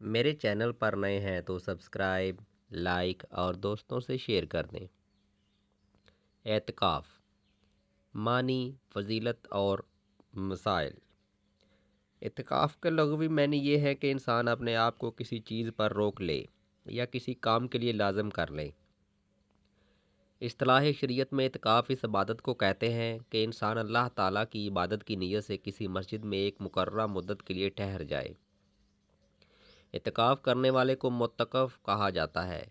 میرے چینل پر نئے ہیں تو سبسکرائب، لائک اور دوستوں سے شیئر کر دیں۔ اعتکاف، معنی، فضیلت اور مسائل۔ اعتکاف کا لغوی معنی یہ ہے کہ انسان اپنے آپ کو کسی چیز پر روک لے یا کسی کام کے لیے لازم کر لے۔ اصطلاح شریعت میں اعتکاف اس عبادت کو کہتے ہیں کہ انسان اللہ تعالیٰ کی عبادت کی نیت سے کسی مسجد میں ایک مقررہ مدت کے لیے ٹھہر جائے۔ اعتکاف کرنے والے کو معتکف کہا جاتا ہے۔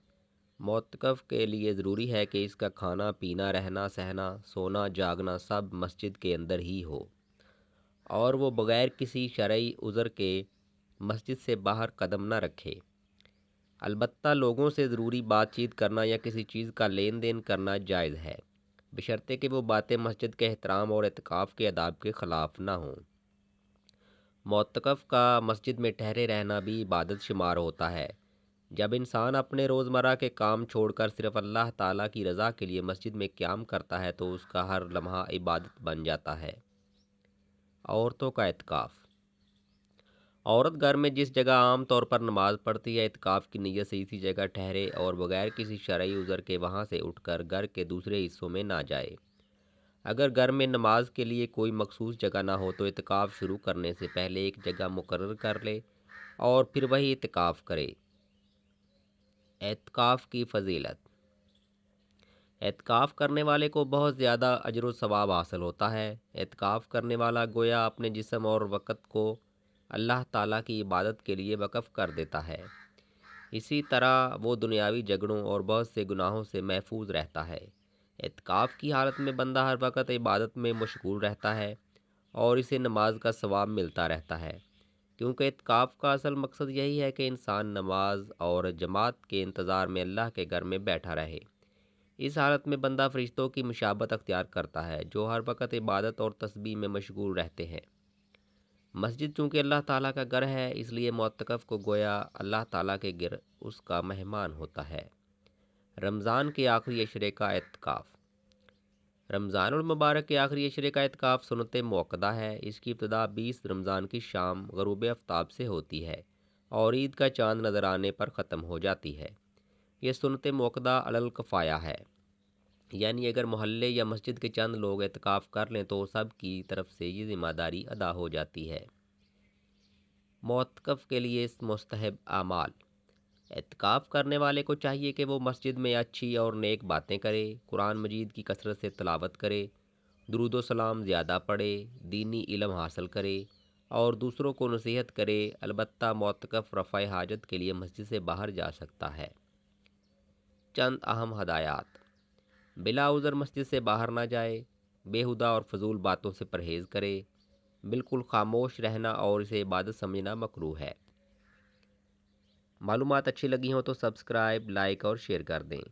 معتکف کے لیے ضروری ہے کہ اس کا کھانا پینا، رہنا سہنا، سونا جاگنا سب مسجد کے اندر ہی ہو، اور وہ بغیر کسی شرعی عذر کے مسجد سے باہر قدم نہ رکھے۔ البتہ لوگوں سے ضروری بات چیت کرنا یا کسی چیز کا لین دین کرنا جائز ہے، بشرطے کہ وہ باتیں مسجد کے احترام اور اعتکاف کے آداب کے خلاف نہ ہوں۔ معتکف کا مسجد میں ٹھہرے رہنا بھی عبادت شمار ہوتا ہے۔ جب انسان اپنے روزمرہ کے کام چھوڑ کر صرف اللہ تعالیٰ کی رضا کے لیے مسجد میں قیام کرتا ہے تو اس کا ہر لمحہ عبادت بن جاتا ہے۔ عورتوں کا اعتکاف۔ عورت گھر میں جس جگہ عام طور پر نماز پڑھتی ہے، اعتکاف کی نیت سے اسی جگہ ٹھہرے اور بغیر کسی شرعی عذر کے وہاں سے اٹھ کر گھر کے دوسرے حصوں میں نہ جائے۔ اگر گھر میں نماز کے لیے کوئی مخصوص جگہ نہ ہو تو اعتکاف شروع کرنے سے پہلے ایک جگہ مقرر کر لے اور پھر وہی اعتکاف کرے۔ اعتکاف کی فضیلت۔ اعتکاف کرنے والے کو بہت زیادہ اجر و ثواب حاصل ہوتا ہے۔ اعتکاف کرنے والا گویا اپنے جسم اور وقت کو اللہ تعالیٰ کی عبادت کے لیے وقف کر دیتا ہے۔ اسی طرح وہ دنیاوی جھگڑوں اور بہت سے گناہوں سے محفوظ رہتا ہے۔ اعتکاف کی حالت میں بندہ ہر وقت عبادت میں مشغول رہتا ہے اور اسے نماز کا ثواب ملتا رہتا ہے، کیونکہ اعتکاف کا اصل مقصد یہی ہے کہ انسان نماز اور جماعت کے انتظار میں اللہ کے گھر میں بیٹھا رہے۔ اس حالت میں بندہ فرشتوں کی مشابہت اختیار کرتا ہے، جو ہر وقت عبادت اور تسبیح میں مشغول رہتے ہیں۔ مسجد چونکہ اللہ تعالیٰ کا گھر ہے، اس لیے معتکف کو گویا اللہ تعالیٰ کے گھر اس کا مہمان ہوتا ہے۔ رمضان کے آخری عشرے کا اعتکاف۔ رمضان المبارک کے آخری عشرے کا اعتکاف سنت موقدہ ہے۔ اس کی ابتدا 20 رمضان کی شام غروب آفتاب سے ہوتی ہے اور عید کا چاند نظر آنے پر ختم ہو جاتی ہے۔ یہ سنت موقدہ علی الکفایہ ہے، یعنی اگر محلے یا مسجد کے چند لوگ اعتکاف کر لیں تو سب کی طرف سے یہ ذمہ داری ادا ہو جاتی ہے۔ معتکف کے لیے مستحب اعمال۔ اعتکاف کرنے والے کو چاہیے کہ وہ مسجد میں اچھی اور نیک باتیں کرے، قرآن مجید کی کثرت سے تلاوت کرے، درود و سلام زیادہ پڑھے، دینی علم حاصل کرے اور دوسروں کو نصیحت کرے۔ البتہ معتکف رفع حاجت کے لیے مسجد سے باہر جا سکتا ہے۔ چند اہم ہدایات۔ بلا عذر مسجد سے باہر نہ جائے، بیہودہ اور فضول باتوں سے پرہیز کرے، بالکل خاموش رہنا اور اسے عبادت سمجھنا مکروہ ہے۔ معلومات اچھی لگی ہوں تو سبسکرائب، لائک اور شیئر کر دیں۔